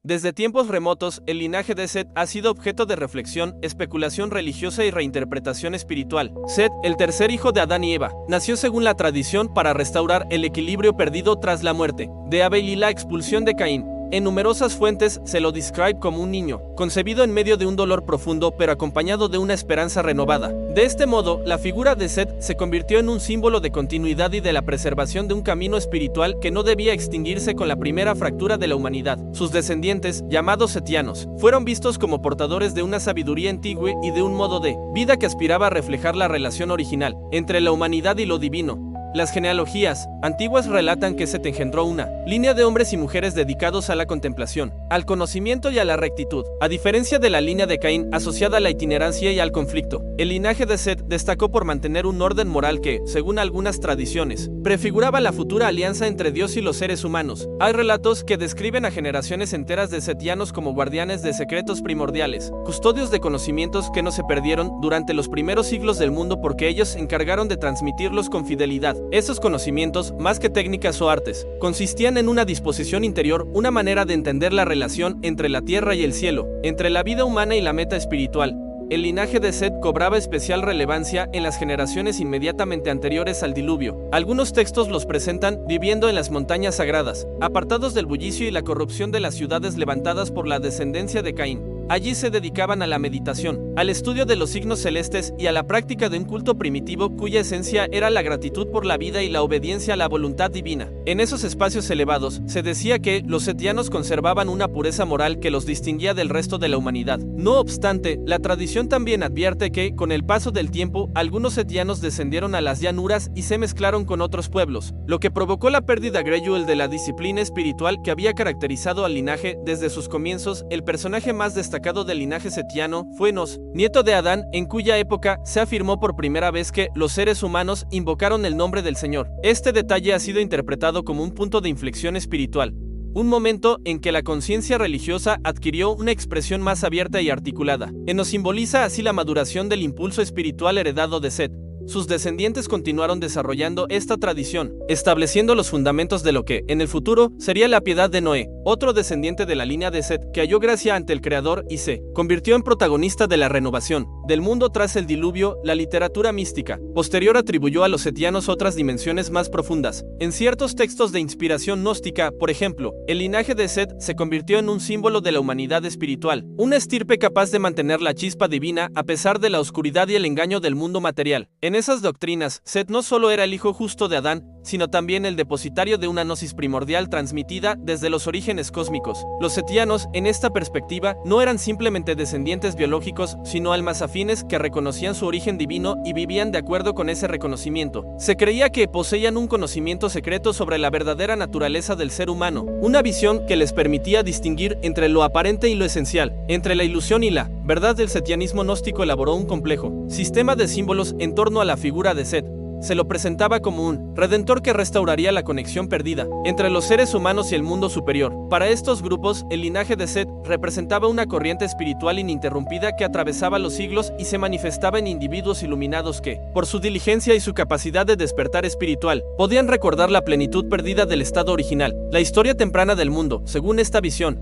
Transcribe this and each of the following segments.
Desde tiempos remotos, el linaje de Set ha sido objeto de reflexión, especulación religiosa y reinterpretación espiritual. Set, el tercer hijo de Adán y Eva, nació según la tradición para restaurar el equilibrio perdido tras la muerte de Abel y la expulsión de Caín. En numerosas fuentes se lo describe como un niño, concebido en medio de un dolor profundo pero acompañado de una esperanza renovada. De este modo, la figura de Set se convirtió en un símbolo de continuidad y de la preservación de un camino espiritual que no debía extinguirse con la primera fractura de la humanidad. Sus descendientes, llamados setianos, fueron vistos como portadores de una sabiduría antigua y de un modo de vida que aspiraba a reflejar la relación original entre la humanidad y lo divino. Las genealogías antiguas relatan que Set engendró una línea de hombres y mujeres dedicados a la contemplación, al conocimiento y a la rectitud, a diferencia de la línea de Caín asociada a la itinerancia y al conflicto. El linaje de Set destacó por mantener un orden moral que, según algunas tradiciones, prefiguraba la futura alianza entre Dios y los seres humanos. Hay relatos que describen a generaciones enteras de setianos como guardianes de secretos primordiales, custodios de conocimientos que no se perdieron durante los primeros siglos del mundo porque ellos se encargaron de transmitirlos con fidelidad. Esos conocimientos, más que técnicas o artes, consistían en una disposición interior, una manera de entender la relación entre la tierra y el cielo, entre la vida humana y la meta espiritual. El linaje de Set cobraba especial relevancia en las generaciones inmediatamente anteriores al diluvio. Algunos textos los presentan viviendo en las montañas sagradas, apartados del bullicio y la corrupción de las ciudades levantadas por la descendencia de Caín. Allí se dedicaban a la meditación, al estudio de los signos celestes y a la práctica de un culto primitivo cuya esencia era la gratitud por la vida y la obediencia a la voluntad divina. En esos espacios elevados, se decía que los setianos conservaban una pureza moral que los distinguía del resto de la humanidad. No obstante, la tradición también advierte que, con el paso del tiempo, algunos setianos descendieron a las llanuras y se mezclaron con otros pueblos, lo que provocó la pérdida gradual de la disciplina espiritual que había caracterizado al linaje desde sus comienzos. El personaje más destacado del linaje setiano fue Enos, nieto de Adán, en cuya época se afirmó por primera vez que los seres humanos invocaron el nombre del Señor. Este detalle ha sido interpretado como un punto de inflexión espiritual, un momento en que la conciencia religiosa adquirió una expresión más abierta y articulada. Enos simboliza así la maduración del impulso espiritual heredado de Set. Sus descendientes continuaron desarrollando esta tradición, estableciendo los fundamentos de lo que, en el futuro, sería la piedad de Noé, otro descendiente de la línea de Set, que halló gracia ante el Creador y se convirtió en protagonista de la renovación del mundo tras el diluvio. La literatura mística posterior atribuyó a los setianos otras dimensiones más profundas. En ciertos textos de inspiración gnóstica, por ejemplo, el linaje de Set se convirtió en un símbolo de la humanidad espiritual, una estirpe capaz de mantener la chispa divina a pesar de la oscuridad y el engaño del mundo material. En esas doctrinas, Set no solo era el hijo justo de Adán, sino también el depositario de una gnosis primordial transmitida desde los orígenes cósmicos. Los setianos, en esta perspectiva, no eran simplemente descendientes biológicos, sino almas afines que reconocían su origen divino y vivían de acuerdo con ese reconocimiento. Se creía que poseían un conocimiento secreto sobre la verdadera naturaleza del ser humano, una visión que les permitía distinguir entre lo aparente y lo esencial, entre la ilusión y la verdad. Del setianismo gnóstico elaboró un complejo sistema de símbolos en torno a la figura de Set. Se lo presentaba como un redentor que restauraría la conexión perdida entre los seres humanos y el mundo superior. Para estos grupos, el linaje de Set representaba una corriente espiritual ininterrumpida que atravesaba los siglos y se manifestaba en individuos iluminados que, por su diligencia y su capacidad de despertar espiritual, podían recordar la plenitud perdida del estado original. La historia temprana del mundo, según esta visión,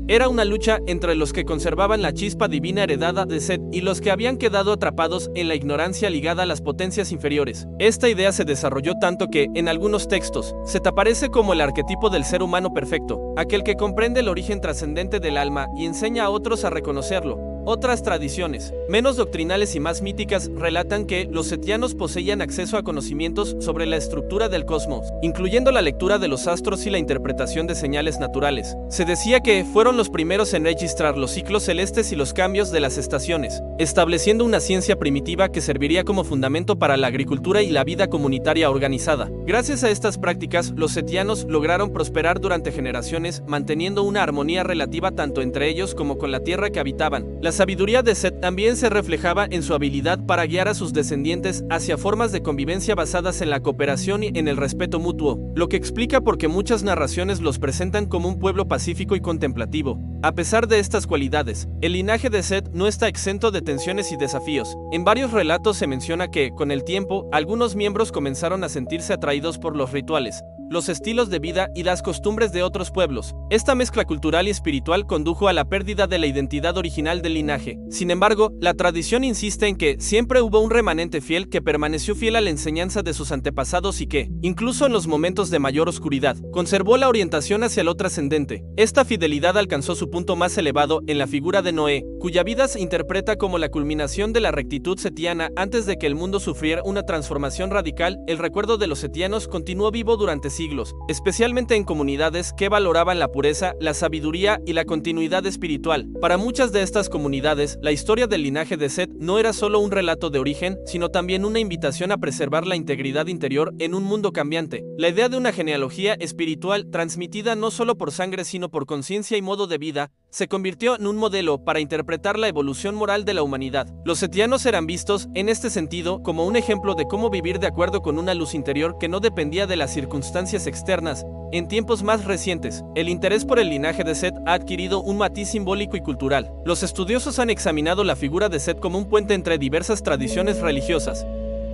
era una lucha entre los que conservaban la chispa divina heredada de Set y los que habían quedado atrapados en la ignorancia ligada a las potencias inferiores. Esta idea se desarrolló tanto que, en algunos textos, Set aparece como el arquetipo del ser humano perfecto, aquel que comprende el origen trascendente del alma y enseña a otros a reconocerlo. Otras tradiciones, menos doctrinales y más míticas, relatan que los setianos poseían acceso a conocimientos sobre la estructura del cosmos, incluyendo la lectura de los astros y la interpretación de señales naturales. Se decía que fueron los primeros en registrar los ciclos celestes y los cambios de las estaciones, estableciendo una ciencia primitiva que serviría como fundamento para la agricultura y la vida comunitaria organizada. Gracias a estas prácticas, los setianos lograron prosperar durante generaciones, manteniendo una armonía relativa tanto entre ellos como con la tierra que habitaban. La sabiduría de Set también se reflejaba en su habilidad para guiar a sus descendientes hacia formas de convivencia basadas en la cooperación y en el respeto mutuo, lo que explica por qué muchas narraciones los presentan como un pueblo pacífico y contemplativo. A pesar de estas cualidades, el linaje de Set no está exento de tensiones y desafíos. En varios relatos se menciona que, con el tiempo, algunos miembros comenzaron a sentirse atraídos por los rituales los estilos de vida y las costumbres de otros pueblos. Esta mezcla cultural y espiritual condujo a la pérdida de la identidad original del linaje. Sin embargo, la tradición insiste en que siempre hubo un remanente fiel que permaneció fiel a la enseñanza de sus antepasados y que, incluso en los momentos de mayor oscuridad, conservó la orientación hacia lo trascendente. Esta fidelidad alcanzó su punto más elevado en la figura de Noé, cuya vida se interpreta como la culminación de la rectitud setiana antes de que el mundo sufriera una transformación radical. El recuerdo de los setianos continuó vivo durante siglos, especialmente en comunidades que valoraban la pureza, la sabiduría y la continuidad espiritual. Para muchas de estas comunidades, la historia del linaje de Set no era solo un relato de origen, sino también una invitación a preservar la integridad interior en un mundo cambiante. La idea de una genealogía espiritual transmitida no solo por sangre sino por conciencia y modo de vida, se convirtió en un modelo para interpretar la evolución moral de la humanidad. Los setianos eran vistos, en este sentido, como un ejemplo de cómo vivir de acuerdo con una luz interior que no dependía de las circunstancias externas. En tiempos más recientes, el interés por el linaje de Set ha adquirido un matiz simbólico y cultural. Los estudiosos han examinado la figura de Set como un puente entre diversas tradiciones religiosas,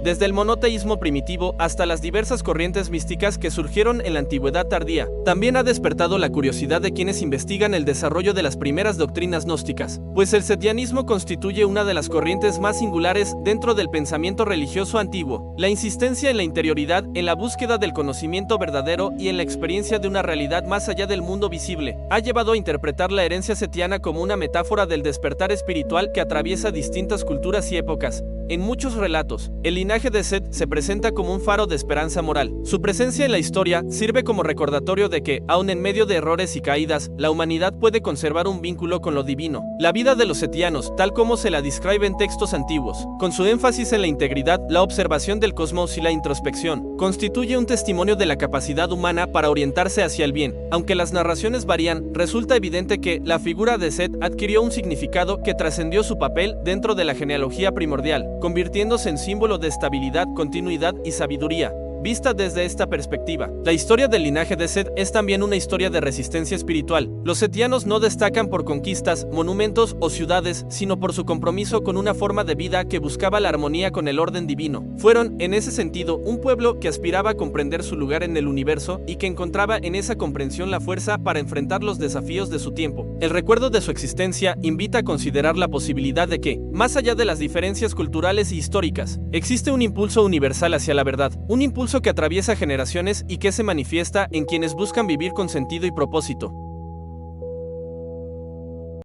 desde el monoteísmo primitivo hasta las diversas corrientes místicas que surgieron en la antigüedad tardía. También ha despertado la curiosidad de quienes investigan el desarrollo de las primeras doctrinas gnósticas, pues el setianismo constituye una de las corrientes más singulares dentro del pensamiento religioso antiguo. La insistencia en la interioridad, en la búsqueda del conocimiento verdadero y en la experiencia de una realidad más allá del mundo visible, ha llevado a interpretar la herencia setiana como una metáfora del despertar espiritual que atraviesa distintas culturas y épocas. En muchos relatos, el linaje de Set se presenta como un faro de esperanza moral. Su presencia en la historia sirve como recordatorio de que, aun en medio de errores y caídas, la humanidad puede conservar un vínculo con lo divino. La vida de los setianos, tal como se la describe en textos antiguos, con su énfasis en la integridad, la observación del cosmos y la introspección, constituye un testimonio de la capacidad humana para orientarse hacia el bien. Aunque las narraciones varían, resulta evidente que la figura de Set adquirió un significado que trascendió su papel dentro de la genealogía primordial, convirtiéndose en símbolo de estabilidad, continuidad y sabiduría. Vista desde esta perspectiva, la historia del linaje de Set es también una historia de resistencia espiritual. Los setianos no destacan por conquistas, monumentos o ciudades, sino por su compromiso con una forma de vida que buscaba la armonía con el orden divino. Fueron, en ese sentido, un pueblo que aspiraba a comprender su lugar en el universo y que encontraba en esa comprensión la fuerza para enfrentar los desafíos de su tiempo. El recuerdo de su existencia invita a considerar la posibilidad de que, más allá de las diferencias culturales y históricas, existe un impulso universal hacia la verdad, un impulso que atraviesa generaciones y que se manifiesta en quienes buscan vivir con sentido y propósito.